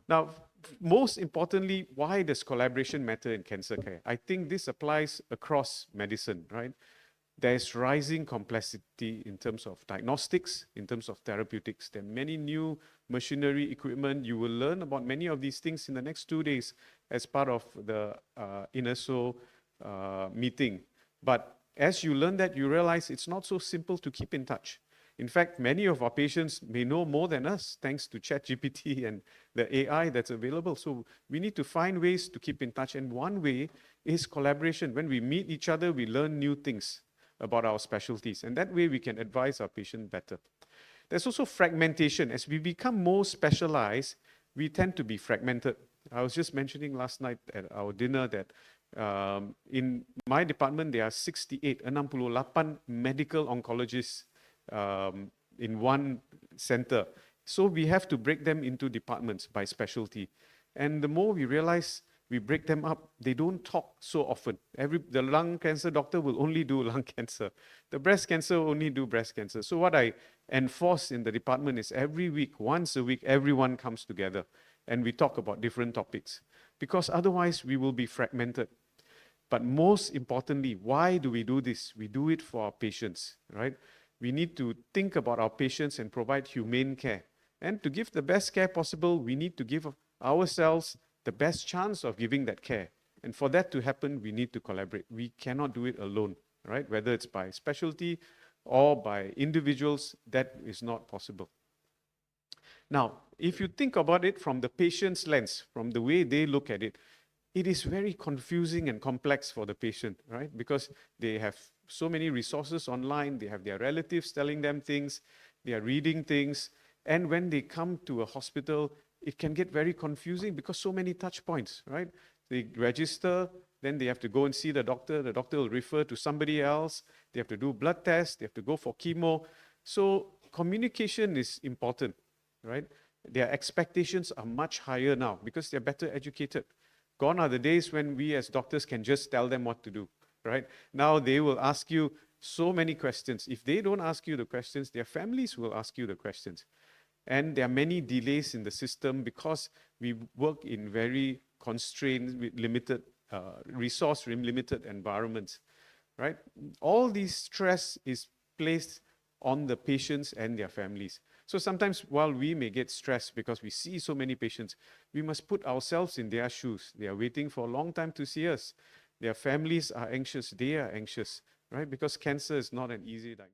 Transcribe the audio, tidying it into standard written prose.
Now, most importantly, why does collaboration matter in cancer care? I think this applies across medicine, right? There's rising complexity in terms of diagnostics, in terms of therapeutics. There are many new machinery, equipment. You will learn about many of these things in the next 2 days as part of the INESO meeting. But as you learn that, you realize it's not so simple to keep in touch. In fact, many of our patients may know more than us thanks to ChatGPT and the AI that's available. So we need to find ways to keep in touch. And one way is collaboration. When we meet each other, we learn new things about our specialties. And that way we can advise our patient better. There's also fragmentation. As we become more specialized, we tend to be fragmented. I was just mentioning last night at our dinner that in my department, there are 68 medical oncologists in one center. So we have to break them into departments by specialty. And the more we realize we break them up, they don't talk so often. The lung cancer doctor will only do lung cancer. The breast cancer will only do breast cancer. So what I enforce in the department is every week, once a week, everyone comes together and we talk about different topics. Because otherwise we will be fragmented. But most importantly, why do we do this? We do it for our patients, right? We need to think about our patients and provide humane care. And to give the best care possible, we need to give ourselves the best chance of giving that care. And for that to happen, we need to collaborate. We cannot do it alone, right? Whether it's by specialty or by individuals, that is not possible. Now, if you think about it from the patient's lens, from the way they look at it, it is very confusing and complex for the patient, right? Because they have so many resources online, they have their relatives telling them things, they are reading things, and when they come to a hospital, it can get very confusing because so many touch points, right? They register, then they have to go and see the doctor will refer to somebody else, they have to do blood tests, they have to go for chemo. So communication is important, right? Their expectations are much higher now because they're better educated. Gone are the days when we as doctors can just tell them what to do, right? Now they will ask you so many questions. If they don't ask you the questions, their families will ask you the questions. And there are many delays in the system because we work in very constrained, limited, resource-limited environments, right? All these stress is placed on the patients and their families. So sometimes while we may get stressed because we see so many patients, we must put ourselves in their shoes. They are waiting for a long time to see us. Their families are anxious, they are anxious, right? Because cancer is not an easy diagnosis.